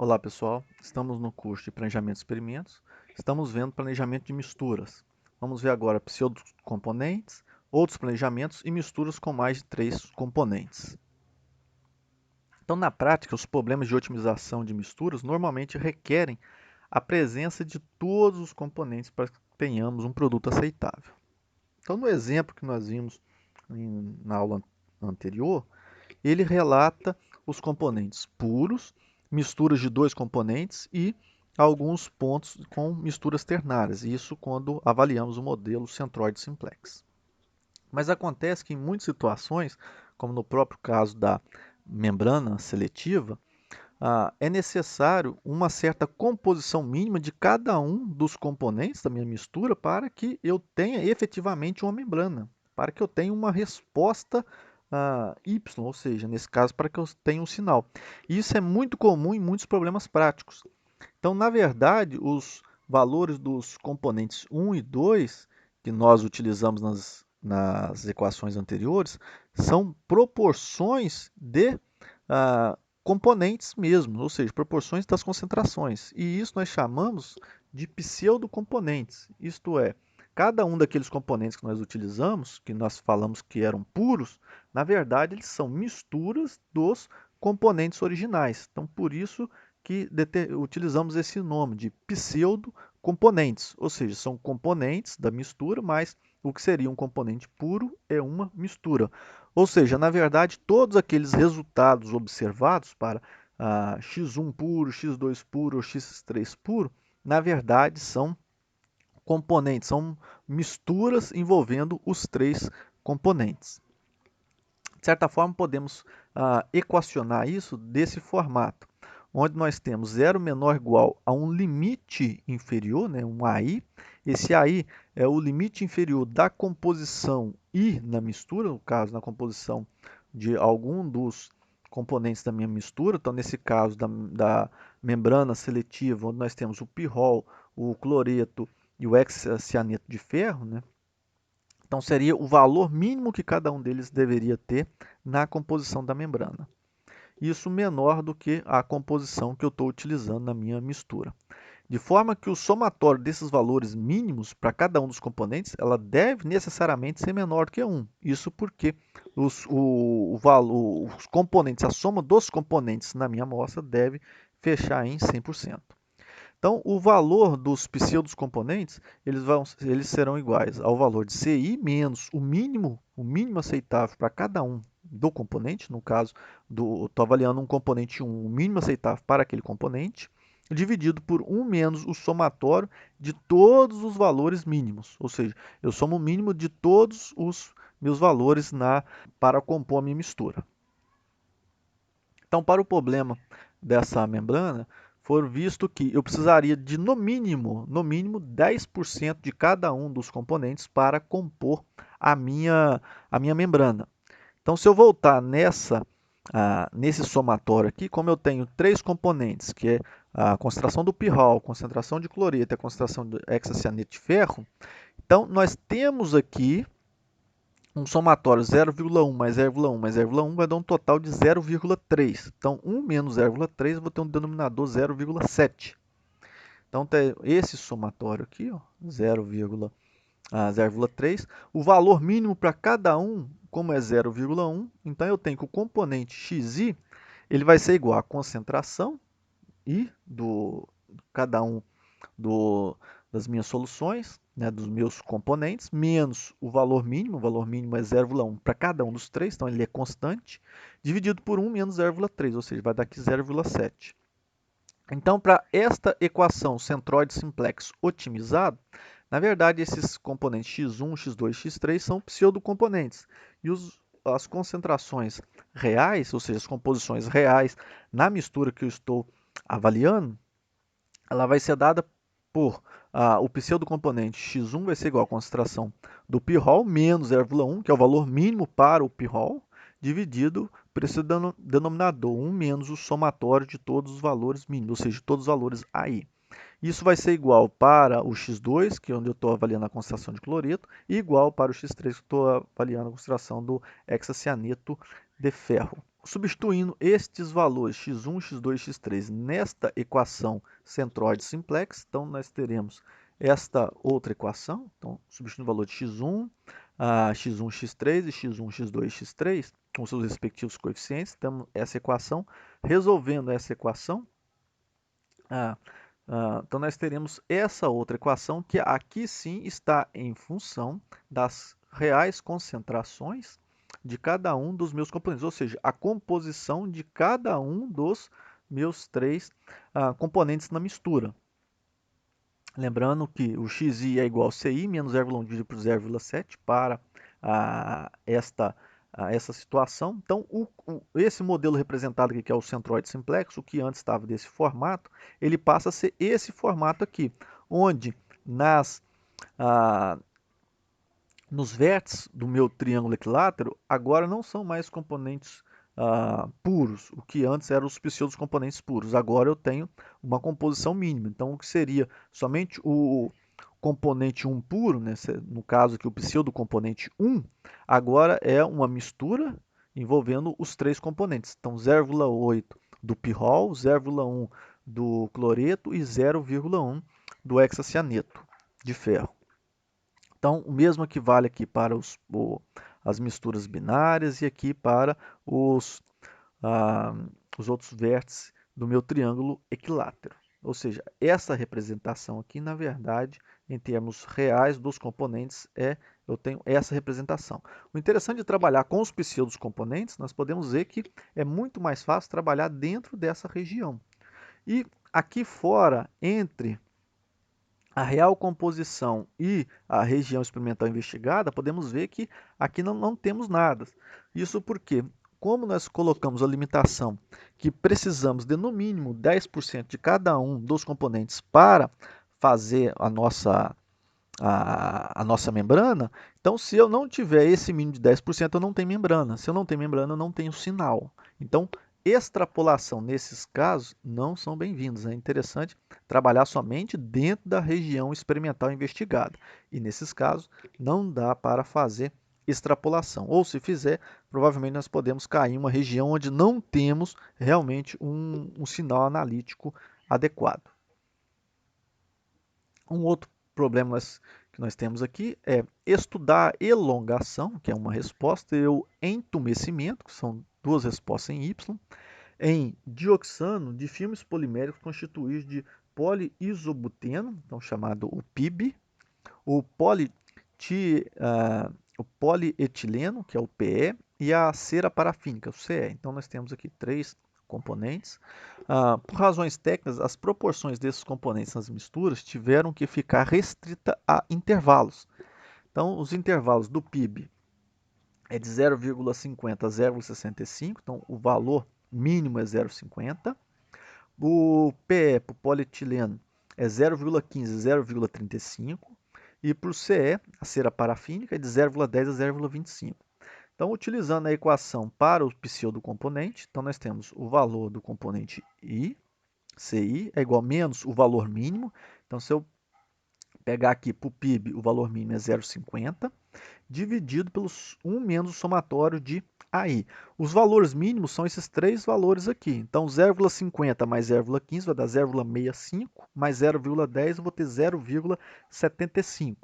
Olá pessoal, estamos no curso de Planejamento de Experimentos, estamos vendo planejamento de misturas. Vamos ver agora pseudocomponentes, outros planejamentos e misturas com mais de 3 componentes. Então na prática, os problemas de otimização de misturas normalmente requerem a presença de todos os componentes para que tenhamos um produto aceitável. Então no exemplo que nós vimos na aula anterior, ele relata os componentes puros, misturas de 2 componentes e alguns pontos com misturas ternárias, isso quando avaliamos o modelo centroide simplex. Mas acontece que em muitas situações, como no próprio caso da membrana seletiva, é necessário uma certa composição mínima de cada um dos componentes da minha mistura para que eu tenha efetivamente uma membrana, para que eu tenha uma resposta Y, ou seja, nesse caso, para que eu tenha um sinal. E isso é muito comum em muitos problemas práticos. Então, na verdade, os valores dos componentes 1 e 2, que nós utilizamos nas equações anteriores, são proporções de componentes mesmo, ou seja, proporções das concentrações. E isso nós chamamos de pseudocomponentes, isto é, cada um daqueles componentes que nós utilizamos, que nós falamos que eram puros, na verdade eles são misturas dos componentes originais. Então, por isso que utilizamos esse nome de pseudocomponentes, ou seja, são componentes da mistura, mas o que seria um componente puro é uma mistura. Ou seja, na verdade, todos aqueles resultados observados para x1 puro, x2 puro ou x3 puro, na verdade, são componentes, são misturas envolvendo os 3 componentes. De certa forma, podemos equacionar isso desse formato, onde nós temos 0 menor ou igual a um limite inferior, né, um AI. Esse AI é o limite inferior da composição I na mistura, no caso, na composição de algum dos componentes da minha mistura. Então, nesse caso da membrana seletiva, onde nós temos o pirrol, o cloreto e o hexacianeto de ferro, né? Então, seria o valor mínimo que cada um deles deveria ter na composição da membrana. Isso menor do que a composição que eu estou utilizando na minha mistura. De forma que o somatório desses valores mínimos para cada um dos componentes, ela deve necessariamente ser menor do que 1. Isso porque os componentes, a soma dos componentes na minha amostra deve fechar em 100%. Então, o valor dos pseudos componentes, eles serão iguais ao valor de CI menos o mínimo aceitável para cada um do componente. No caso, estou avaliando um componente 1, o mínimo aceitável para aquele componente, dividido por 1 menos o somatório de todos os valores mínimos. Ou seja, eu somo o mínimo de todos os meus valores para compor a minha mistura. Então, para o problema dessa membrana, foi visto que eu precisaria de, no mínimo 10% de cada um dos componentes para compor a minha membrana. Então, se eu voltar nesse somatório aqui, como eu tenho 3 componentes, que é a concentração do pirrol, a concentração de cloreto e a concentração do hexacianeto de ferro, então nós temos aqui um somatório 0,1 mais 0,1 mais 0,1 vai dar um total de 0,3. Então, 1 menos 0,3 eu vou ter um denominador 0,7. Então, esse somatório aqui, ó, 0,3. O valor mínimo para cada um, como é 0,1, então eu tenho que o componente xi ele vai ser igual à concentração I do cada um das minhas soluções, né, dos meus componentes, menos o valor mínimo é 0,1 para cada um dos 3, então ele é constante, dividido por 1 menos 0,3, ou seja, vai dar aqui 0,7. Então, para esta equação centroide simplex otimizado, na verdade, esses componentes x1, x2, x3 são pseudocomponentes. E as concentrações reais, ou seja, as composições reais na mistura que eu estou avaliando, ela vai ser dada por o pseudocomponente x1 vai ser igual à concentração do pirrol menos 0,1, que é o valor mínimo para o pirrol, dividido por esse denominador, 1 menos o somatório de todos os valores mínimos, ou seja, todos os valores AI. Isso vai ser igual para o x2, que é onde eu estou avaliando a concentração de cloreto, e igual para o x3, que eu estou avaliando a concentração do hexacianeto de ferro. substituindo estes valores x1, x2 e x3 nesta equação centroide simplex, então nós teremos esta outra equação, então substituindo o valor de x1, x1, x3 e x1, x2 e x3 com seus respectivos coeficientes, temos essa equação. Resolvendo essa equação, então nós teremos essa outra equação que aqui sim está em função das reais concentrações de cada um dos meus componentes, ou seja, a composição de cada um dos meus três componentes na mistura. Lembrando que o xi é igual a ci menos 0,1 dividido por 0,7 para essa situação. Então, esse modelo representado aqui, que é o centroide simplex, o que antes estava desse formato, ele passa a ser esse formato aqui, onde nos vértices do meu triângulo equilátero, agora não são mais componentes puros, o que antes eram os pseudos componentes puros. Agora eu tenho uma composição mínima. Então, o que seria somente o componente 1 puro, né, no caso aqui o pseudo componente 1, agora é uma mistura envolvendo os três componentes. Então, 0,8 do pirrol, 0,1 do cloreto e 0,1 do hexacianeto de ferro. Então, o mesmo equivale aqui para as misturas binárias e aqui para os outros vértices do meu triângulo equilátero. Ou seja, essa representação aqui, na verdade, em termos reais dos componentes, eu tenho essa representação. O interessante de trabalhar com os pseudos componentes, nós podemos ver que é muito mais fácil trabalhar dentro dessa região. E aqui fora, entre a real composição e a região experimental investigada, podemos ver que aqui não temos nada. Isso porque, como nós colocamos a limitação que precisamos de no mínimo 10% de cada um dos componentes para fazer a nossa membrana, então se eu não tiver esse mínimo de 10%, eu não tenho membrana. Se eu não tenho membrana, eu não tenho sinal. Então, extrapolação nesses casos não são bem-vindos. É interessante trabalhar somente dentro da região experimental investigada. E nesses casos não dá para fazer extrapolação. Ou se fizer, provavelmente nós podemos cair em uma região onde não temos realmente um sinal analítico adequado. Um outro problema que nós temos aqui é estudar elongação, que é uma resposta, e o entumecimento, que são duas respostas em Y, em dioxano de filmes poliméricos constituídos de poliisobuteno, então chamado o PIB, o polietileno, que é o PE, e a cera parafínica, o CE. Então nós temos aqui três componentes. Por razões técnicas, as proporções desses componentes nas misturas tiveram que ficar restrita a intervalos. Então, os intervalos do PIB é de 0,50 a 0,65, então o valor mínimo é 0,50. O PE, para o polietileno, é 0,15 a 0,35. E para o CE, a cera parafínica, é de 0,10 a 0,25. Então, utilizando a equação para o pseudocomponente, então nós temos o valor do componente I, CI, é igual a menos o valor mínimo. Então, se eu pegar aqui para o PIB, o valor mínimo é 0,50, dividido pelos 1 menos o somatório de AI. Os valores mínimos são esses três valores aqui. Então, 0,50 mais 0,15 vai dar 0,65, mais 0,10 eu vou ter 0,75.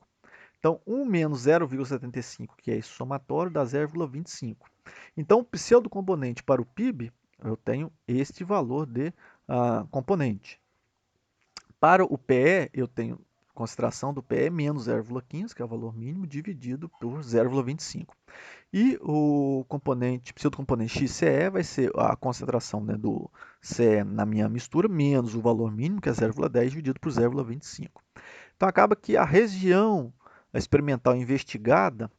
Então, 1 menos 0,75, que é esse somatório, dá 0,25. Então, o pseudocomponente para o PIB, eu tenho este valor de componente. Para o PE, eu tenho concentração do PE menos 0,15, que é o valor mínimo, dividido por 0,25. E o pseudocomponente XCE vai ser a concentração, né, do CE na minha mistura, menos o valor mínimo, que é 0,10, dividido por 0,25. Então, acaba que a região experimental investigada,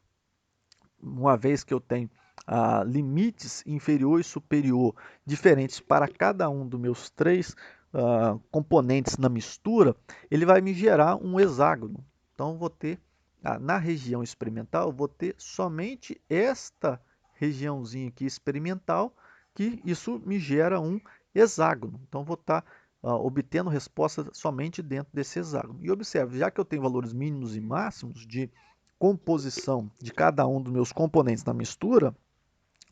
uma vez que eu tenho limites inferior e superior diferentes para cada um dos meus três componentes na mistura, ele vai me gerar um hexágono. Então, vou ter, na região experimental, vou ter somente esta regiãozinha aqui experimental, que isso me gera um hexágono. Então, vou estar obtendo resposta somente dentro desse hexágono. E observe, já que eu tenho valores mínimos e máximos de composição de cada um dos meus componentes na mistura,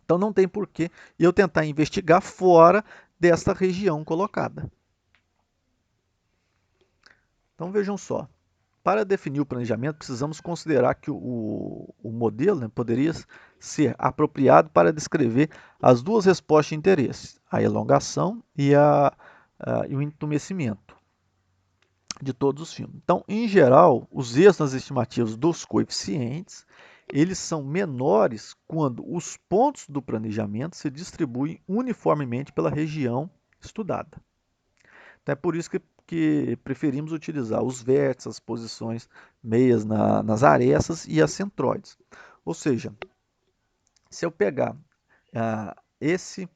Então não tem porquê eu tentar investigar fora dessa região colocada. Então vejam só, para definir o planejamento, precisamos considerar que o modelo, né, poderia ser apropriado para descrever as duas respostas de interesse, a elongação e o entumecimento de todos os filmes. Então, em geral, os erros nas estimativas dos coeficientes, eles são menores quando os pontos do planejamento se distribuem uniformemente pela região estudada. Então, é por isso que preferimos utilizar os vértices, as posições meias nas arestas e as centroides. Ou seja, se eu pegar esse,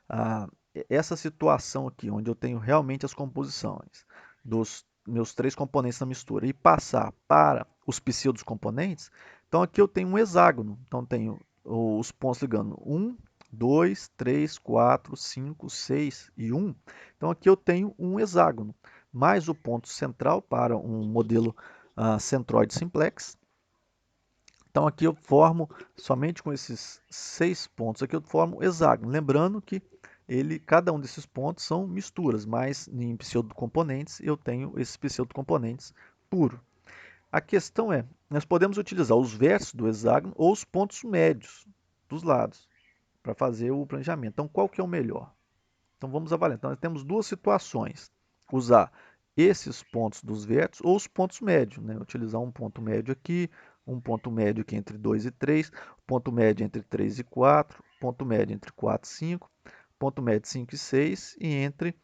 ah, essa situação aqui, onde eu tenho realmente as composições dos meus três componentes na mistura e passar para os pseudos componentes, então aqui eu tenho um hexágono. Então tenho os pontos ligando 1, 2, 3, 4, 5, 6 e 1. Então aqui eu tenho um hexágono, mais o ponto central para um modelo centroide simplex. Então aqui eu formo, somente com esses 6 pontos aqui, eu formo hexágono. Lembrando que cada um desses pontos são misturas, mas em pseudocomponentes eu tenho esses pseudocomponentes puros. A questão é, nós podemos utilizar os vértices do hexágono ou os pontos médios dos lados para fazer o planejamento. Então qual que é o melhor? Então vamos avaliar. Então nós temos duas situações. Usar esses pontos dos vértices ou os pontos médios, né? Utilizar um ponto médio aqui, um ponto médio aqui entre 2 e 3, ponto médio entre 3 e 4, ponto médio entre 4 e 5, ponto médio 5 e 6 e entre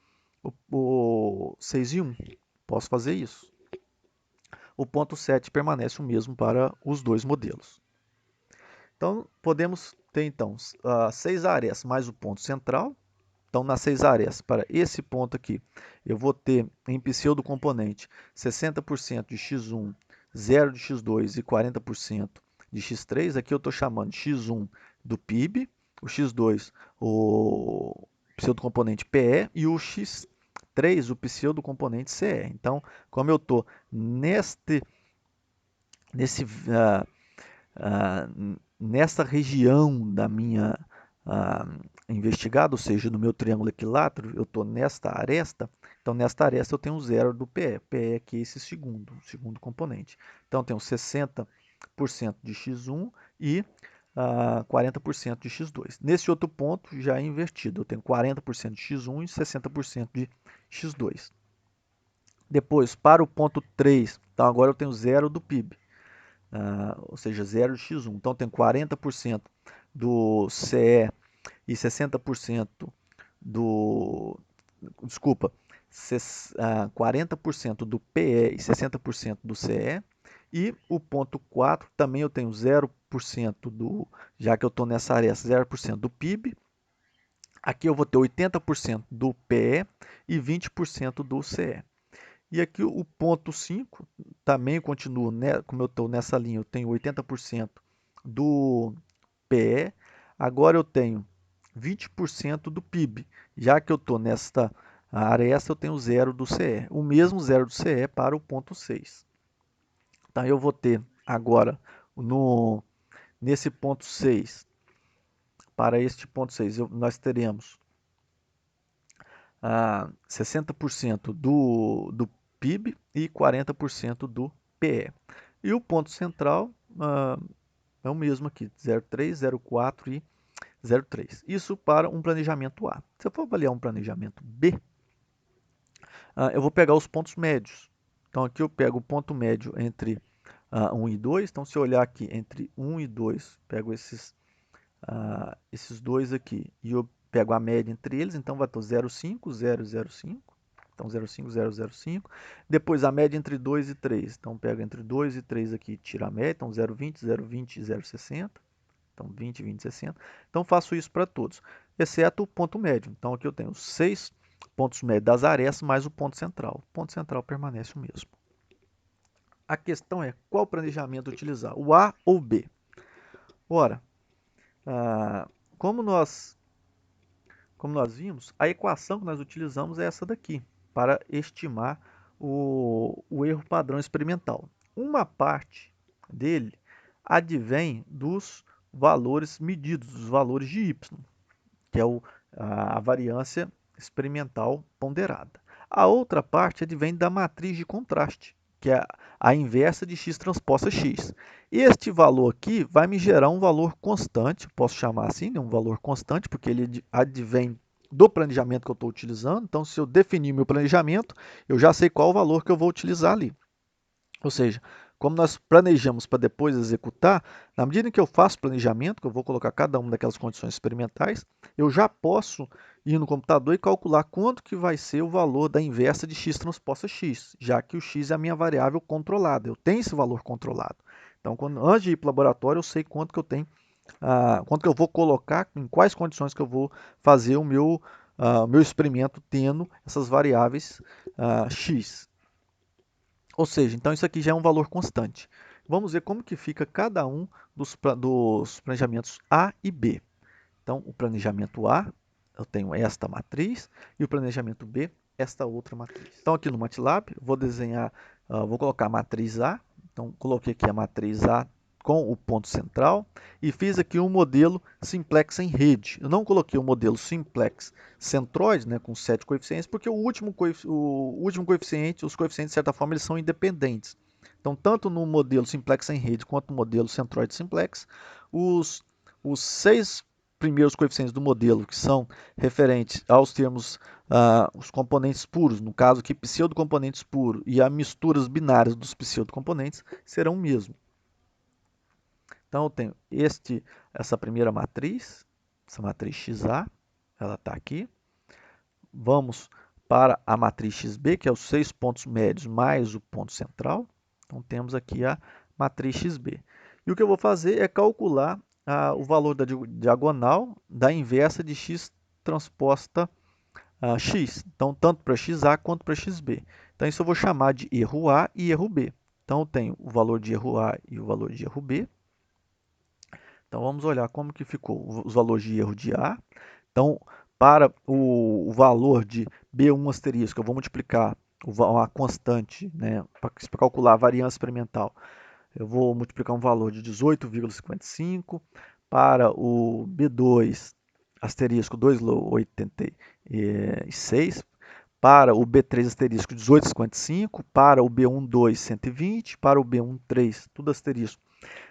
o 6 e 1. Posso fazer isso. O ponto 7 permanece o mesmo para os dois modelos. Então, podemos ter então 6 arestas mais o ponto central. Então, nas 6 arestas, para esse ponto aqui, eu vou ter em pseudocomponente 60% de x1, 0 de x2 e 40% de x3. Aqui eu estou chamando de x1 do PIB, o x2 o pseudocomponente PE e o x3 o pseudocomponente CE. Então, como eu estou nessa região da minha investigada, ou seja, no meu triângulo equilátero, eu estou nesta aresta, então nesta aresta eu tenho o zero do PE. PE aqui é esse segundo componente. Então eu tenho 60% de x1 e 40% de x2. Nesse outro ponto já é invertido, eu tenho 40% de x1 e 60% de x2. Depois, para o ponto 3, então agora eu tenho zero do PIB. Ou seja, 0 de x1. Então, tem 40% do CE e 60% do... Desculpa, 40% do PE e 60% do CE. E o ponto 4, também eu tenho 0% do... Já que eu estou nessa área, 0% do PIB. Aqui eu vou ter 80% do PE e 20% do CE. E aqui o ponto 5, também continuo, né, como eu estou nessa linha, eu tenho 80% do PE, agora eu tenho 20% do PIB, já que eu estou nesta área essa, eu tenho 0 do CE, o mesmo 0 do CE para o ponto 6. Então eu vou ter agora, nesse ponto 6, para este ponto 6, nós teremos 60% do PIB e 40% do PE. E o ponto central é o mesmo aqui, 0,3, 0,4 e 0,3. Isso para um planejamento A. Se eu for avaliar um planejamento B, eu vou pegar os pontos médios. Então aqui eu pego o ponto médio entre 1 e 2. Então se eu olhar aqui entre 1 e 2, pego esses dois aqui e eu pego a média entre eles, então vai ter 0,5, 0, 0,5. Então 0,5, 0, 0,5. Depois a média entre 2 e 3. Então pego entre 2 e 3 aqui e tiro a média. Então 0,20, 0,20 e 0,60. Então 20, 20, 60. Então faço isso para todos, exceto o ponto médio. Então aqui eu tenho 6 pontos médios das arestas mais o ponto central. O ponto central permanece o mesmo. A questão é qual planejamento utilizar, o A ou o B? Ora, como nós vimos, a equação que nós utilizamos é essa daqui, para estimar o erro padrão experimental. Uma parte dele advém dos valores medidos, os valores de y, que é a variância experimental ponderada. A outra parte advém da matriz de contraste, que é a inversa de x transposta x. Este valor aqui vai me gerar um valor constante, posso chamar assim, um valor constante, porque ele advém do planejamento que eu estou utilizando. Então, se eu definir meu planejamento, eu já sei qual o valor que eu vou utilizar ali. Ou seja, como nós planejamos para depois executar, na medida em que eu faço planejamento, que eu vou colocar cada uma daquelas condições experimentais, eu já posso ir no computador e calcular quanto que vai ser o valor da inversa de x transposta x, já que o x é a minha variável controlada, eu tenho esse valor controlado. Então, antes de ir para o laboratório, eu sei quanto que eu tenho, quanto que eu vou colocar, em quais condições que eu vou fazer o meu experimento tendo essas variáveis x. Ou seja, então isso aqui já é um valor constante. Vamos ver como que fica cada um dos planejamentos A e B. Então, o planejamento A, eu tenho esta matriz, e o planejamento B, esta outra matriz. Então, aqui no MATLAB, eu vou desenhar, vou colocar a matriz A. Então, coloquei aqui a matriz A com o ponto central e fiz aqui um modelo simplex em rede. Eu não coloquei o modelo simplex centroide, né, com 7 coeficientes, porque o último coeficiente, os coeficientes, de certa forma, eles são independentes. Então, tanto no modelo simplex em rede quanto no modelo centroide simplex, os 6 primeiros coeficientes do modelo, que são referentes aos termos, os componentes puros, no caso aqui pseudocomponentes puros, e as misturas binárias dos pseudocomponentes, serão o mesmo. Então, eu tenho essa primeira matriz, essa matriz XA, ela está aqui. Vamos para a matriz XB, que é os 6 pontos médios mais o ponto central. Então, temos aqui a matriz XB. E o que eu vou fazer é calcular o valor da diagonal da inversa de x transposta x. Então, tanto para XA quanto para XB. Então, isso eu vou chamar de erro A e erro B. Então, eu tenho o valor de erro A e o valor de erro B. Então, vamos olhar como que ficou os valores de erro de A. Então, para o valor de B1 asterisco, eu vou multiplicar uma constante, né, para calcular a variância experimental. Eu vou multiplicar um valor de 18,55. Para o B2 asterisco 2,86. Para o B3 asterisco 18,55. Para o B1,2, 120. Para o B1,3, tudo asterisco,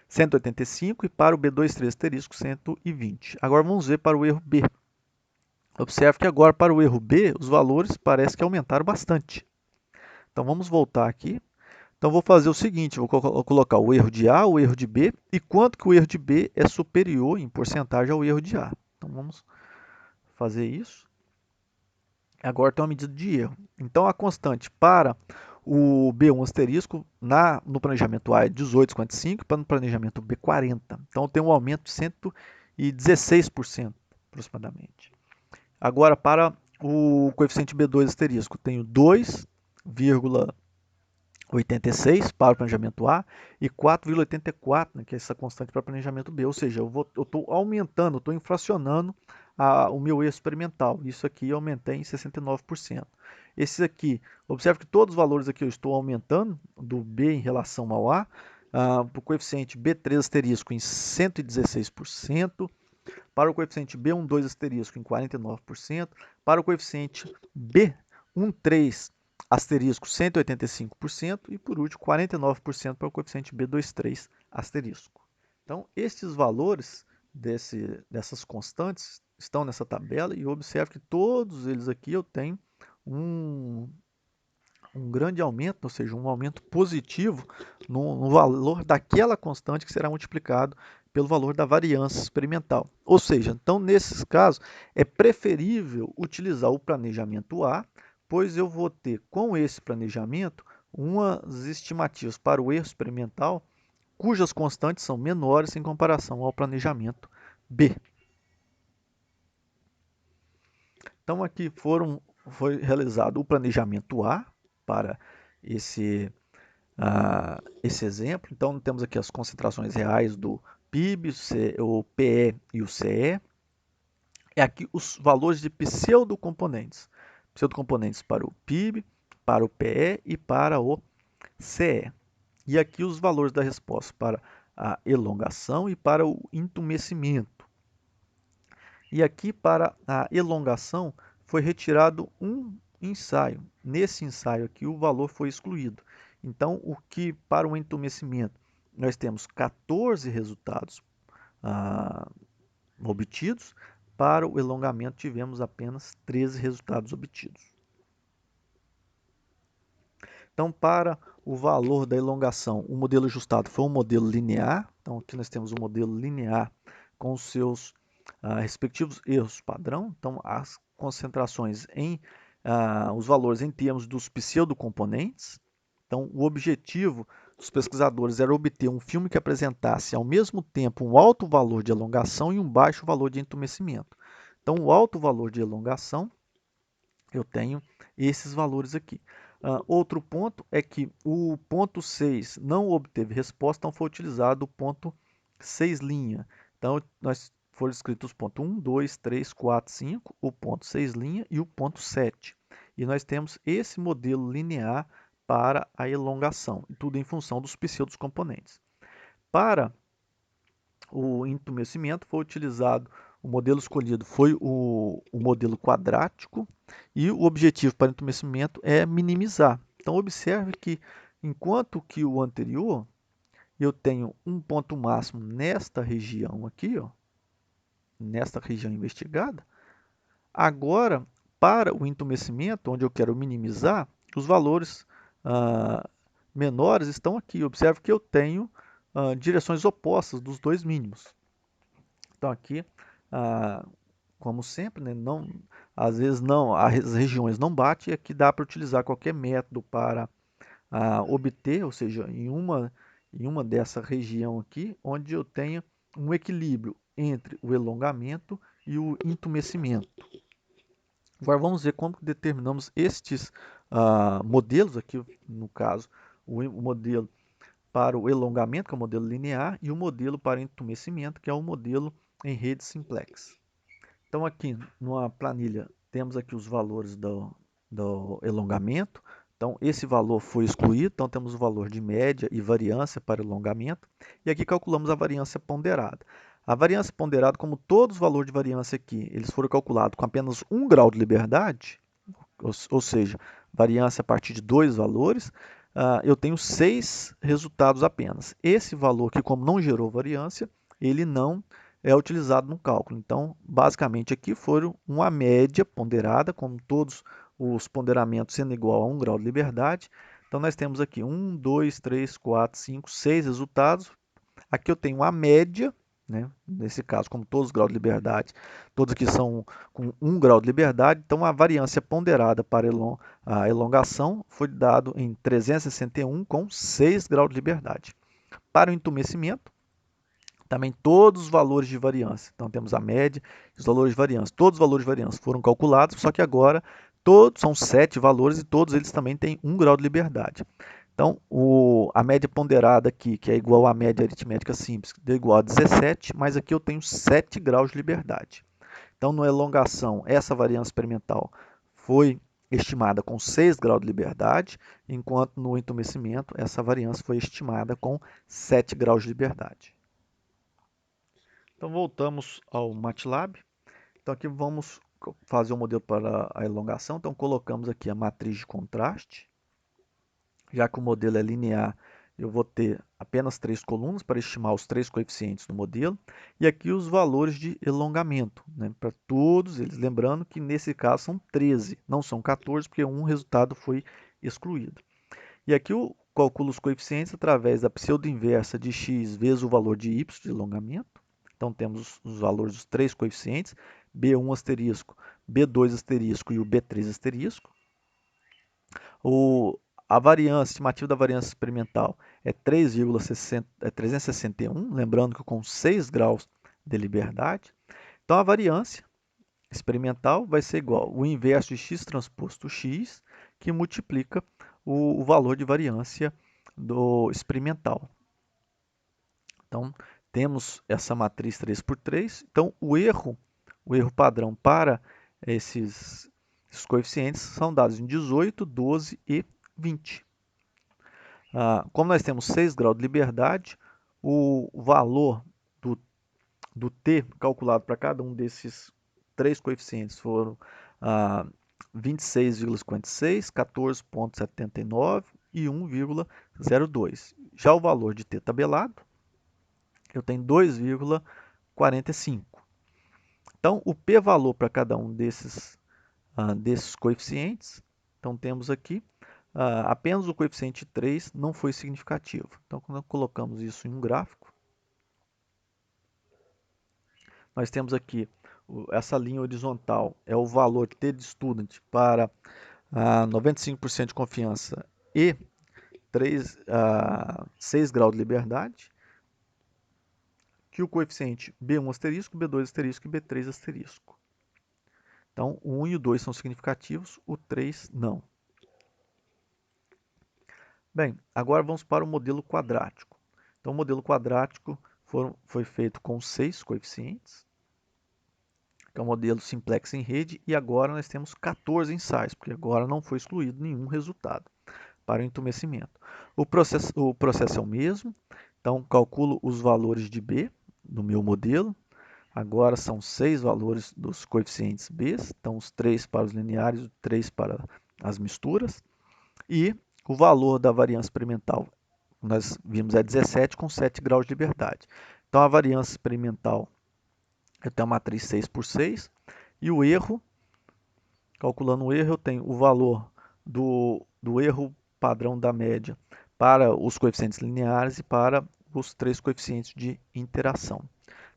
185, e para o B2,3 asterisco 120. Agora vamos ver para o erro B. Observe que agora para o erro B os valores parece que aumentaram bastante. Então vamos voltar aqui. Então vou fazer o seguinte, vou colocar o erro de A, o erro de B e quanto que o erro de B é superior em porcentagem ao erro de A. Então vamos fazer isso. Agora tem uma medida de erro. Então a constante para o B1 asterisco no planejamento A é 18,55, para no planejamento B 40. Então tem um aumento de 116% aproximadamente. Agora para o coeficiente B2 asterisco, tenho 2,86 para o planejamento A e 4,84, né, que é essa constante para o planejamento B. Ou seja, eu estou aumentando, estou inflacionando o meu erro experimental. Isso aqui eu aumentei em 69%. Esses aqui, observe que todos os valores aqui eu estou aumentando, do B em relação ao A, para o coeficiente B3 asterisco em 116%, para o coeficiente B12 asterisco em 49%, para o coeficiente B13 asterisco 185% e por último 49% para o coeficiente B23 asterisco. Então, estes valores dessas constantes estão nessa tabela e observe que todos eles aqui eu tenho um grande aumento, ou seja, um aumento positivo no valor daquela constante que será multiplicado pelo valor da variância experimental. Ou seja, então nesses casos é preferível utilizar o planejamento A, pois eu vou ter com esse planejamento umas estimativas para o erro experimental cujas constantes são menores em comparação ao planejamento B. Então aqui foi realizado o planejamento A para esse exemplo. Então temos aqui as concentrações reais do PIB, o PE e o CE. E aqui os valores de pseudocomponentes. Pseudocomponentes para o PIB, para o PE e para o CE. E aqui os valores da resposta para a elongação e para o entumecimento. E aqui para a elongação foi retirado um ensaio. Nesse ensaio aqui o valor foi excluído. Então, o que para o entumecimento nós temos 14 resultados obtidos, para o elongamento tivemos apenas 13 resultados obtidos. Então, para o valor da elongação, o modelo ajustado foi um modelo linear. Então, aqui nós temos um modelo linear com os seus respectivos erros padrão. Então, as concentrações em os valores em termos dos pseudocomponentes. Então, o objetivo dos pesquisadores era obter um filme que apresentasse ao mesmo tempo um alto valor de elongação e um baixo valor de entumecimento. Então, o alto valor de elongação, eu tenho esses valores aqui. Outro ponto é que o ponto 6 não obteve resposta, então foi utilizado o ponto 6'. Então, nós foram escritos os pontos 1, 2, 3, 4, 5, o ponto 6' e o ponto 7. E nós temos esse modelo linear para a elongação, tudo em função dos pseudos componentes. Para o entumecimento foi utilizado, o modelo escolhido foi o modelo quadrático e o objetivo para o entumecimento é minimizar. Então observe que enquanto que o anterior eu tenho um ponto máximo nesta região aqui, ó, nesta região investigada, agora para o entumecimento, onde eu quero minimizar, os valores menores estão aqui. Observe que eu tenho direções opostas dos dois mínimos. Então aqui, como sempre, né, às vezes não, as regiões não batem, e aqui dá para utilizar qualquer método para obter, ou seja, em uma dessa região aqui, onde eu tenha um equilíbrio entre o elongamento e o entumecimento. Agora vamos ver como determinamos estes modelos, aqui no caso, o modelo para o elongamento, que é o modelo linear, e o modelo para entumecimento, que é o modelo em rede simplex. Então aqui numa planilha temos aqui os valores do elongamento. Então esse valor foi excluído, então temos o valor de média e variância para elongamento. E aqui calculamos a variância ponderada. A variância ponderada, como todos os valores de variância aqui, eles foram calculados com apenas 1 grau de liberdade, ou seja, variância a partir de 2 valores, eu tenho 6 resultados apenas. Esse valor aqui, como não gerou variância, ele não é utilizado no cálculo. Então, basicamente aqui foram uma média ponderada, como todos os ponderamentos sendo igual a 1 grau de liberdade. Então, nós temos aqui 1, 2, 3, 4, 5, 6 resultados. Aqui eu tenho a média, né? Nesse caso, como todos os graus de liberdade, todos aqui são com 1 grau de liberdade. Então, a variância ponderada para a elongação foi dado em 361 com 6 graus de liberdade. Para o entumecimento, também todos os valores de variância. Então, temos a média e os valores de variância. Todos os valores de variância foram calculados, só que agora todos são 7 valores e todos eles também têm 1 grau de liberdade. Então, a média ponderada aqui, que é igual à média aritmética simples, deu igual a 17, mas aqui eu tenho 7 graus de liberdade. Então, na elongação, essa variância experimental foi estimada com 6 graus de liberdade, enquanto no entumecimento, essa variância foi estimada com 7 graus de liberdade. Então, voltamos ao MATLAB. Então, aqui vamos fazer um modelo para a elongação. Então, colocamos aqui a matriz de contraste. Já que o modelo é linear, eu vou ter apenas 3 colunas para estimar os 3 coeficientes do modelo. E aqui os valores de elongamento, né, para todos eles. Lembrando que nesse caso são 13, não são 14, porque um resultado foi excluído. E aqui eu calculo os coeficientes através da pseudo-inversa de x vezes o valor de y de elongamento. Então temos os valores dos 3 coeficientes, B1 asterisco, B2 asterisco e o B3 asterisco. A variância, estimativa da variância experimental é 361, lembrando que com 6 graus de liberdade. Então a variância experimental vai ser igual ao inverso de x transposto x, que multiplica o valor de variância do experimental. Então, temos essa matriz 3 por 3. Então, o erro padrão para esses coeficientes são dados em 18, 12 e 20. Como nós temos 6 graus de liberdade, O valor do t calculado para cada um desses três coeficientes foram 26,56, 14,79 e 1,02. Já o valor de t tabelado, eu tenho 2,45. Então, o p-valor para cada um desses coeficientes, então temos aqui, apenas o coeficiente 3 não foi significativo. Então, quando colocamos isso em um gráfico, nós temos aqui essa linha horizontal, é o valor t de student para 95% de confiança e 6 graus de liberdade, que o coeficiente B1 asterisco, B2 asterisco e B3 asterisco. Então, o 1 e o 2 são significativos, o 3 não. Bem, agora vamos para o modelo quadrático. Então, o modelo quadrático foi feito com 6 coeficientes, que é o modelo simplex em rede, e agora nós temos 14 ensaios, porque agora não foi excluído nenhum resultado para o entumecimento. O processo é o mesmo, então calculo os valores de B no meu modelo. Agora são 6 valores dos coeficientes B, então os 3 para os lineares, os 3 para as misturas. E o valor da variância experimental, nós vimos, é 17 com 7 graus de liberdade. Então a variância experimental, eu tenho a matriz 6 por 6, e o erro, calculando o erro, eu tenho o valor do erro padrão da média para os coeficientes lineares e para os 3 coeficientes de interação.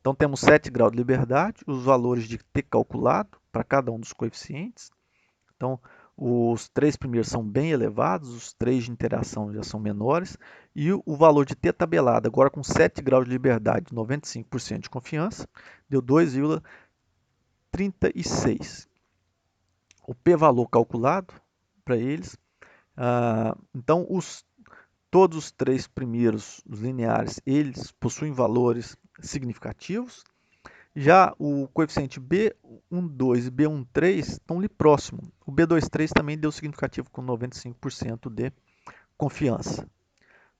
Então temos 7 graus de liberdade, os valores de t calculado para cada um dos coeficientes. Então os 3 primeiros são bem elevados, os 3 de interação já são menores, e o valor de t tabelado, agora com 7 graus de liberdade, 95% de confiança, deu 2,36. O p-valor calculado para eles, então todos os 3 primeiros os lineares, eles possuem valores significativos. Já o coeficiente B12 e B13 estão ali próximo. O B23 também deu significativo com 95% de confiança.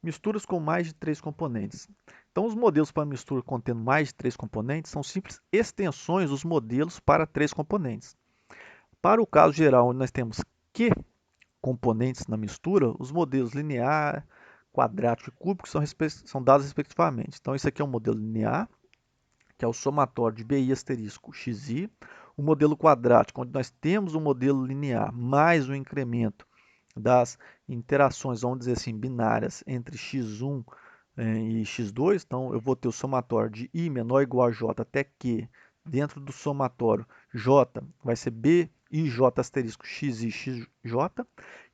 Misturas com mais de 3 componentes. Então, os modelos para mistura contendo mais de 3 componentes são simples extensões dos modelos para 3 componentes. Para o caso geral, onde nós temos Q componentes na mistura, os modelos linear, quadrático e cúbico são dados respectivamente. Então, esse aqui é um modelo linear, que é o somatório de BI asterisco XI. O modelo quadrático, onde nós temos o modelo linear mais o incremento das interações, vamos dizer assim, binárias entre x1 e x2. Então, eu vou ter o somatório de i menor ou igual a j até que, dentro do somatório, j vai ser b i j asterisco xi xj.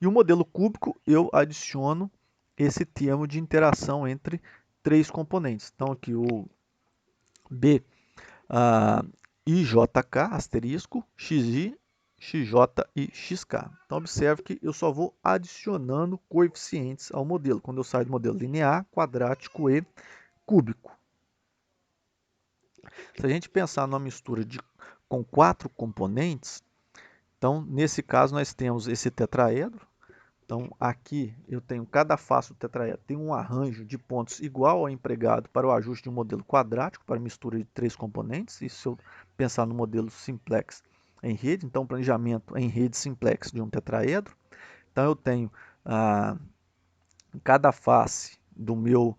E o modelo cúbico, eu adiciono esse termo de interação entre 3 componentes. Então, aqui o b ijk asterisco xi, xj e xk. Então, observe que eu só vou adicionando coeficientes ao modelo, quando eu saio do modelo linear, quadrático e cúbico. Se a gente pensar numa mistura com 4 componentes, então, nesse caso, nós temos esse tetraedro. Então, aqui eu tenho cada face do tetraedro tem um arranjo de pontos igual ao empregado para o ajuste de um modelo quadrático para mistura de 3 componentes. Isso se eu pensar no modelo simplex em rede, então planejamento em rede simplex de um tetraedro. Então eu tenho cada face do meu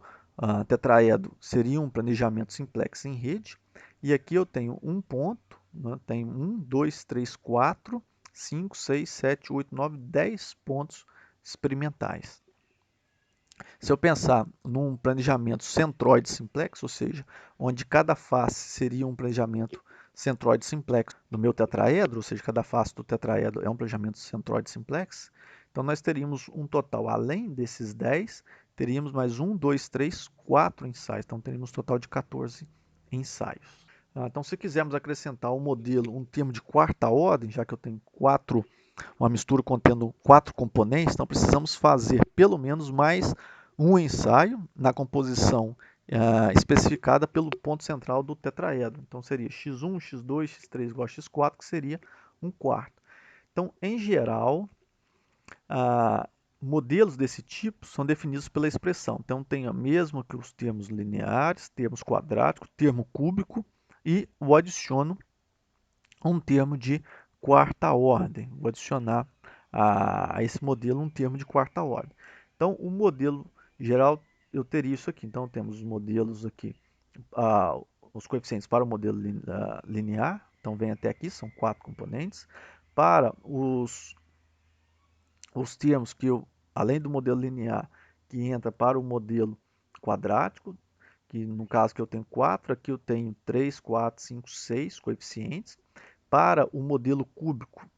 tetraedro seria um planejamento simplex em rede. E aqui eu tenho um ponto, né? Tenho 1, 2, 3, 4, 5, 6, 7, 8, 9, 10 pontos experimentais. Se eu pensar num planejamento centroide simplex, ou seja, onde cada face seria um planejamento centroide simplex do meu tetraedro, ou seja, cada face do tetraedro é um planejamento centroide simplex, então nós teríamos um total, além desses 10, teríamos mais 1, 2, 3, 4 ensaios, então teríamos um total de 14 ensaios. Então, se quisermos acrescentar um modelo, um termo de quarta ordem, já que eu tenho uma mistura contendo 4 componentes, então precisamos fazer pelo menos mais um ensaio na composição especificada pelo ponto central do tetraedro. Então seria x1, x2, x3 igual a x4, que seria um quarto. Então, em geral, modelos desse tipo são definidos pela expressão. Então, tem a mesma que os termos lineares, termos quadráticos, termo cúbico, e eu adiciono um termo de quarta ordem. Vou adicionar a esse modelo um termo de quarta ordem. Então, o modelo geral, eu teria isso aqui. Então, temos os modelos aqui, os coeficientes para o modelo linear. Então, vem até aqui, são 4 componentes. Para os termos que eu, além do modelo linear, que entra para o modelo quadrático, que no caso que eu tenho 4, aqui eu tenho 3, 4, 5, 6 coeficientes. Para o modelo cúbico,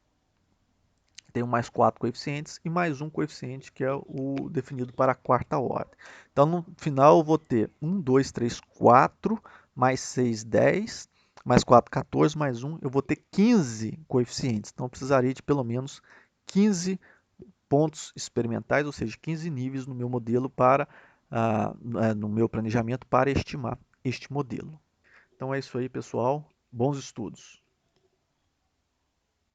tenho mais 4 coeficientes e mais um coeficiente que é o definido para a quarta ordem. Então, no final, eu vou ter 1, 2, 3, 4, mais 6, 10, mais 4, 14, mais 1, eu vou ter 15 coeficientes. Então, eu precisaria de pelo menos 15 pontos experimentais, ou seja, 15 níveis no meu modelo no meu planejamento para estimar este modelo. Então é isso aí, pessoal. Bons estudos.